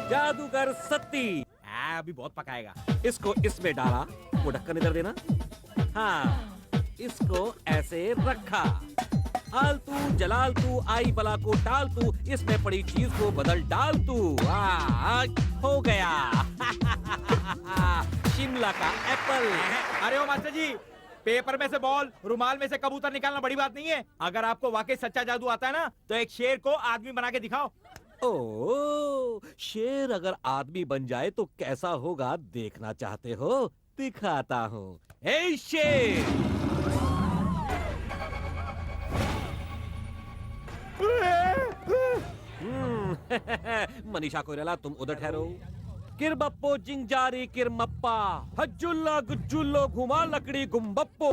जादूगर सत्ती। अभी बहुत पकाएगा। इसको इसमें डाला, वो ढक्कन इधर देना। हाँ, इसको ऐसे रखा। आलतू जलालतू आई बला को टालतू, इसमें पड़ी चीज को बदल डालतू। हो गया शिमला का एप्पल। अरे ओ मास्टर जी, पेपर में से बॉल, रुमाल में से कबूतर निकालना बड़ी बात नहीं है। अगर आपको वाकई सच्चा जादू आता है ना, तो एक शेर को आदमी बना के दिखाओ। ओ, शेर अगर आदमी बन जाए तो कैसा होगा देखना चाहते हो? दिखाता हूँ। हे शेर! मनीषा कोइराला, तुम उधर ठहरो। किरबप्पो जिंजारी किरमप्पा, हज्जुल्ला गुज्जुल्लो घुमा लकड़ी गुम्बप्पो।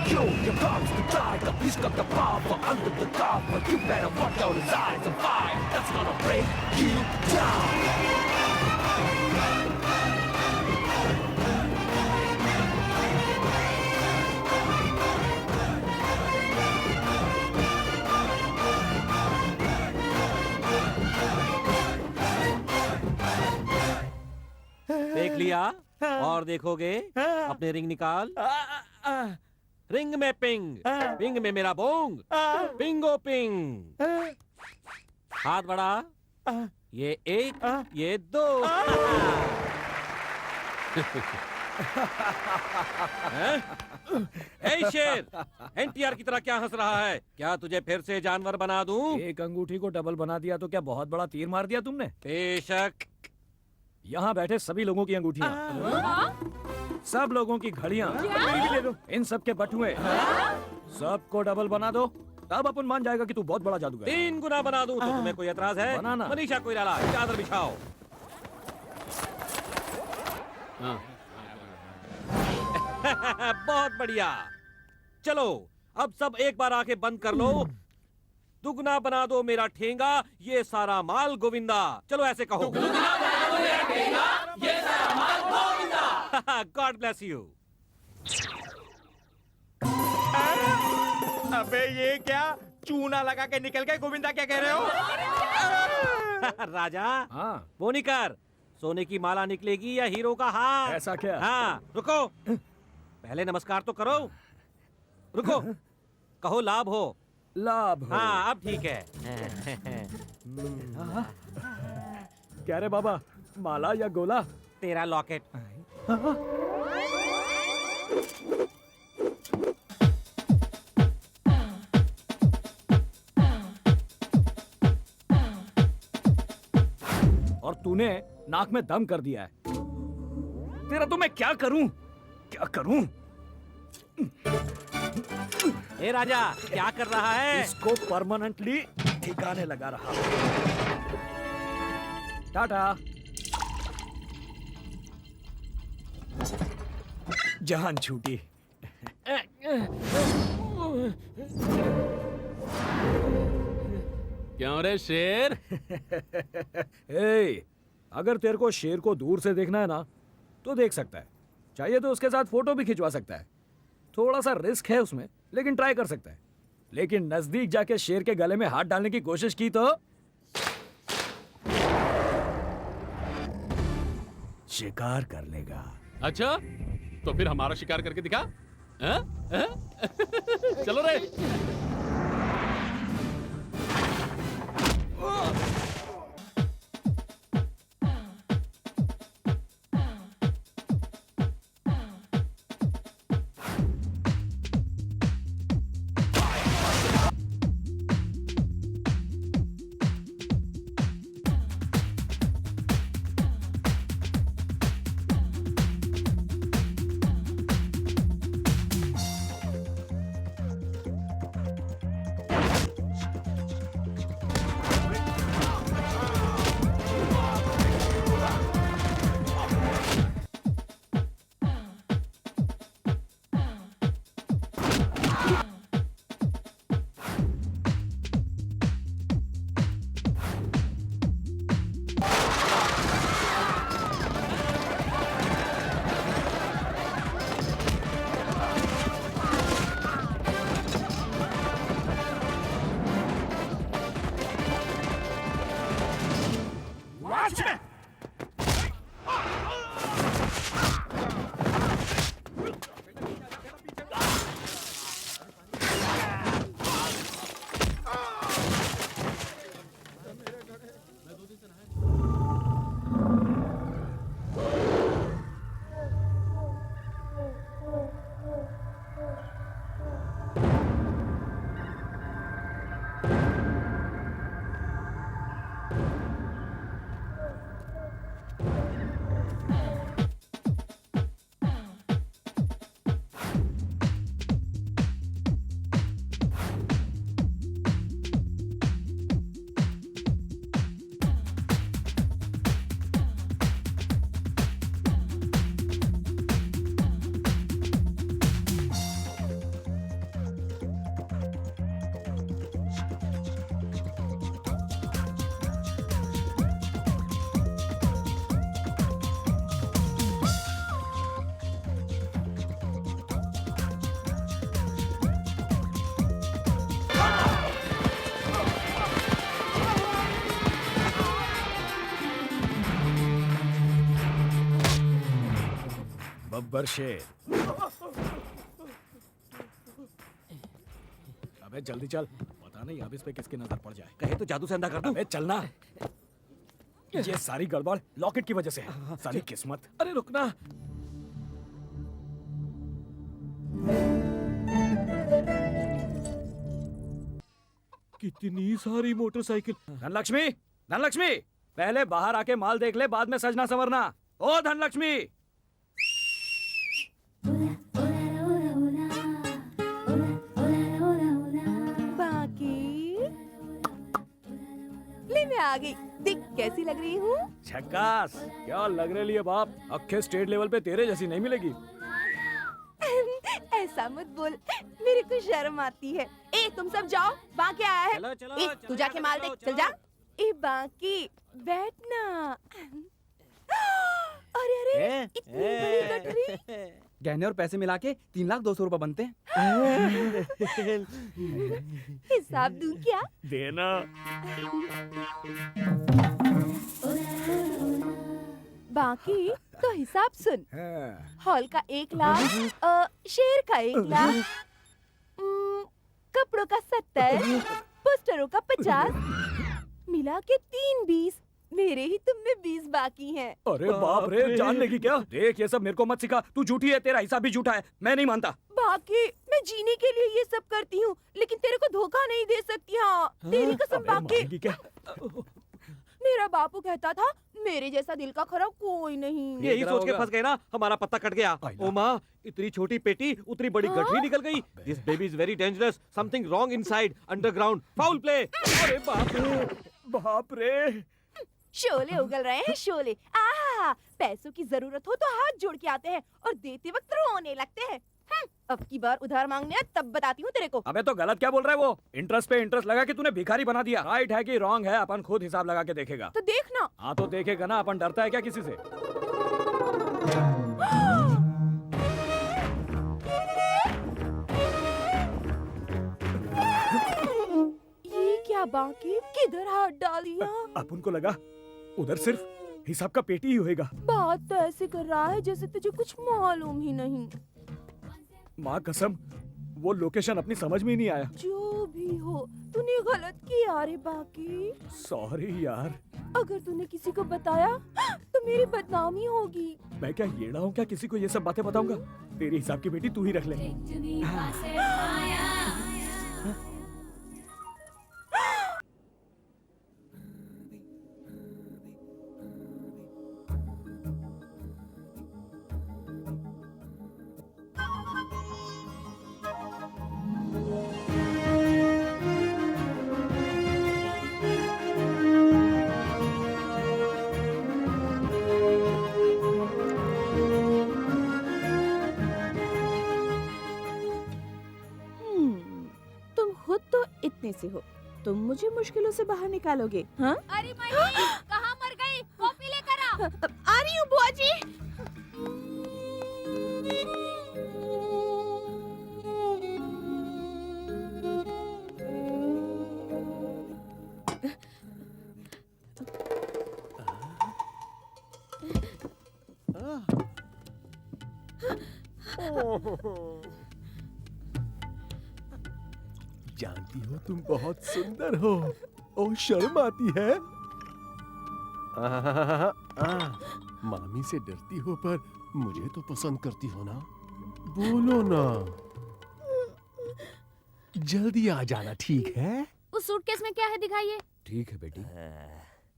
Yo, here comes the tiger. He's got the power under the cover. You better watch out, his eyes are fire. That's gonna break you down. देख लिया? और देखोगे? अपने रिंग निकाल। रिंग में पिंग, पिंग में मेरा बोंग, पिंगो पिंग। हाथ बढ़ा। ये एक, ये दो। ए शेर, एनटीआर की तरह क्या हंस रहा है? क्या तुझे फिर से जानवर बना दूं? एक अंगूठी को डबल बना दिया तो क्या बहुत बड़ा तीर मार दिया तुमने? बेशक। यहाँ बैठे सभी लोगों की अंगूठियाँ, सब लोगों की घड़ियाँ, इन सब के बटुए, सबको डबल बना दो, तब अपन मान जाएगा कि तू बहुत बड़ा जादूगर है। 3 गुना बना दूं तो तुम्हें कोई एतराज है? बनाना। मनीषा कोइराला, चादर बिछाओ। बहुत बढ़िया। चलो अब सब एक बार आंखें बंद कर लो। दुगना बना दो मेरा ठेंगा, ये सारा माल गोविंदा। चलो ऐसे कहो। दुगना बना दो मेरा ठेंगा, ये सारा माल गोविंदा। God bless you. अबे ये क्या, चूना लगा के निकल गए? गोविंदा क्या कह रहे हो? राजा, हाँ, वो नहीं कर। सोने की माला निकलेगी या हीरो का हार? ऐसा क्या? हाँ, रुको। पहले नमस्कार तो करो। रुको, कहो लाभ हो। लाभ हो। हाँ, अब ठीक है। क्या रे बाबा, माला या गोला? तेरा लॉकेट। और तूने नाक में दम कर दिया है। तेरा तो मैं क्या करूं? क्या करूं? ए राजा, क्या कर रहा है? इसको परमानेंटली ठिकाने लगा रहा हूं। टाटा। जान छूटी। क्यों रे शेर? ए, अगर तेरे को शेर को दूर से देखना है ना, तो देख सकता है। चाहिए तो उसके साथ फोटो भी खिंचवा सकता है। थोड़ा सा रिस्क है उसमें, लेकिन ट्राई कर सकता है। लेकिन नजदीक जाके शेर के गले में हाथ डालने की कोशिश की तो शिकार कर लेगा। अच्छा, तो फिर हमारा शिकार करके दिखा। हाँ? हाँ? चलो रे। गब्बर शेर। अबे जल्दी चल, पता नहीं अब इस पे किसकी नजर पड़ जाए। कहे तो जादू से अंधा कर दूं। अबे चलना। ये सारी गड़बड़ लॉकेट की वजह से है। सारी किस्मत। अरे रुकना। कितनी सारी मोटरसाइकिल। धनलक्ष्मी, धनलक्ष्मी, पहले बाहर आके माल देख ले, बाद में सजना संवरना। ओ धनलक्ष्मी। बाकी ले मैं आ गई। देख कैसी लग रही हूँ। झक्कास। क्या लग रही है बाप, अक्खे स्टेट लेवल पे तेरे जैसी नहीं मिलेगी। ऐसा मत बोल, मेरे को शर्म आती है। ए तुम सब जाओ, बाकी आया है। चलो, चलो, ए चलो, तू जाके चलो, माल चलो, देख, चल जा। ए बाकी बैठना। अरे अरे इतनी बड़ी गठरी। गहने और पैसे मिला के 3,02,00,000 बनते हैं। हिसाब दूं क्या? देना। बाकी तो हिसाब सुन। हाँ। हॉल का 1,00,000, शेर का 1,00,000, कपड़ों का 70, पोस्टरों का 50, मिला के 3,20। मेरे ही तुम में 20 बाकी हैं। अरे बाप रे, जान लेगी क्या? देख ये सब मेरे को मत सिखा, तू झूठी है, तेरा हिसाब भी झूठा है, मैं नहीं मानता। बाकी मैं जीने के लिए ये सब करती हूँ, लेकिन तेरे को धोखा नहीं दे सकती। हाँ तेरी कसम। अबे बाकी मानेगी क्या? मेरा बापू कहता था मेरे जैसा दिल का खराब कोई नहीं। यही सोच के होगा। फंस गए ना, हमारा पत्ता कट गया। आइला। ओ माँ, इतनी छोटी पेटी, उतनी बड़ी गठरी निकल गई। This baby is very dangerous, something wrong inside, underground, foul play. अरे बाप रे, बाप रे। शोले उगल रहे हैं, शोले। पैसों की जरूरत हो तो हाथ जोड़ के आते हैं और देते वक्त रोने लगते हैं। अब की बार उधार मांगने आ, तब बताती हूँ तेरे को। अबे तो गलत क्या बोल रहा है वो? इंटरेस्ट पे इंटरेस्ट लगा के तूने भिखारी बना दिया। राइट है कि रॉन्ग है, अपन खुद हिसाब लगा के देखेगा। तो देखना। हाँ तो देखेगा ना, अपन डरता है क्या किसी से? ये क्या बाकी, किधर हाथ डाल दिया? अपन को लगा उधर सिर्फ हिसाब का पेटी ही होएगा। बात तो ऐसे कर रहा है जैसे तुझे कुछ मालूम ही नहीं। माँ कसम, वो लोकेशन अपनी समझ में ही नहीं आया। जो भी हो, तूने गलत किया रे बाकी। सॉरी यार। अगर तूने किसी को बताया तो मेरी बदनामी होगी। मैं क्या येड़ा हूँ क्या किसी को ये सब बातें बताऊंगा? तेरी हिसाब की बेटी तू ही रख ले। तुम खुद तो इतने से हो, तुम मुझे मुश्किलों से बाहर निकालोगे? हाँ? अरे माही, कहाँ मर गई? कॉफी लेकर आ। आ रही हूँ बुआ जी। जानती हो तुम बहुत सुंदर हो। ओ शर्म आती है। मामी से डरती हो पर मुझे तो पसंद करती हो ना। बोलो ना, जल्दी आ जाना, ठीक है? उस सूटकेस में क्या है दिखाइए। ठीक है बेटी।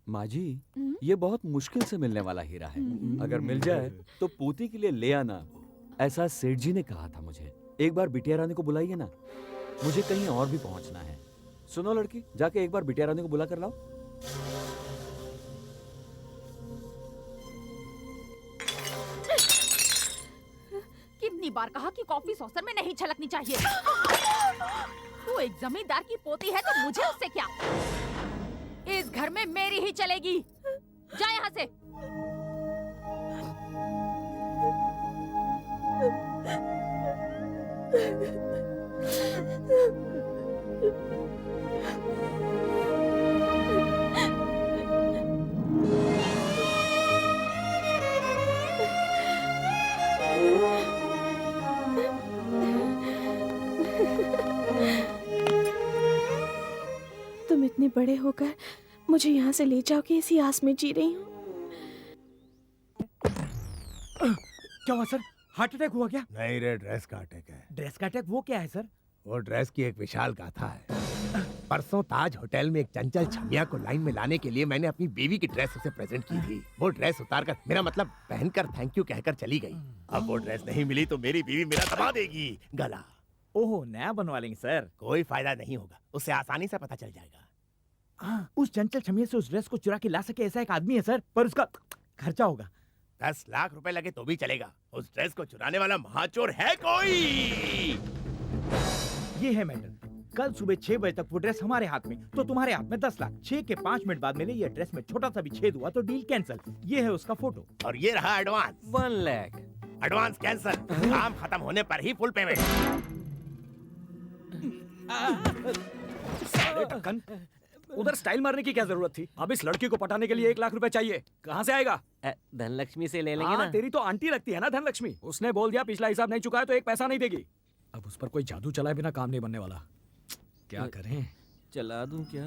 माँ जी, ये बहुत मुश्किल से मिलने वाला हीरा है। अगर मिल जाए तो पोती के लिए ले आना, ऐसा सेठ जी ने कहा था मुझे। एक बार बिटिया रानी को बुलाइए ना, मुझे कहीं और भी पहुंचना है। सुनो लड़की, जाके एक बार बिटिया रानी को बुला कर लाओ। कितनी बार कहा कि कॉफी सॉसर में नहीं छलकनी चाहिए। तू एक जमींदार की पोती है तो मुझे उससे क्या? इस घर में मेरी ही चलेगी। जा यहाँ से। तुम इतने बड़े होकर मुझे यहाँ से ले जाओगे इसी आस में जी रही हूँ। क्या हुआ सर? हार्ट अटैक हुआ क्या? नहीं रे, ड्रेस का अटैक है। ड्रेस का अटैक वो क्या है सर? वो ड्रेस की एक विशाल गाथा है। परसों ताज होटल में एक चंचल छमिया को लाइन में लाने के लिए मैंने अपनी बीवी की ड्रेस उसे प्रेजेंट की थी। वो ड्रेस उतारकर, मेरा मतलब पहनकर थैंक यू कहकर चली गई। अब वो ड्रेस नहीं मिली तो मेरी बीवी मेरा दबा देगी गला। ओहो, नया बनवा लेंगे सर। कोई फायदा नहीं होगा, उससे आसानी से पता चल जाएगा। उस चंचल छमिया से उस ड्रेस को चुरा के ला सके ऐसा एक आदमी है सर, पर उसका खर्चा होगा। 10 लाख रुपए लगे तो भी चलेगा। उस ड्रेस को चुराने वाला महाचोर है कोई। ये है मैटर। कल सुबह 6 बजे तक वो ड्रेस हमारे हाथ में, तो तुम्हारे हाथ में 10 लाख। 6 के 5 मिनट बाद मिले ये ड्रेस में छोटा सा भी छेद हुआ तो डील कैंसिल। ये है उसका फोटो। और ये रहा एडवांस। 1 लाख। एडवांस कैंसिल, काम खत्म होने पर ही फुल पेमेंट। साले ढक्कन, उधर स्टाइल मारने की क्या जरूरत थी? अब इस लड़की को पटाने के लिए 1 लाख रुपए चाहिए, कहाँ से आएगा? धनलक्ष्मी से ले लेंगे हाँ, ना। तेरी तो आंटी लगती है ना धनलक्ष्मी। उसने बोल दिया पिछला हिसाब नहीं चुका है तो 1 पैसा नहीं देगी। अब उस पर कोई जादू चलाए बिना काम नहीं बनने वाला। क्या करें? चला दूं क्या?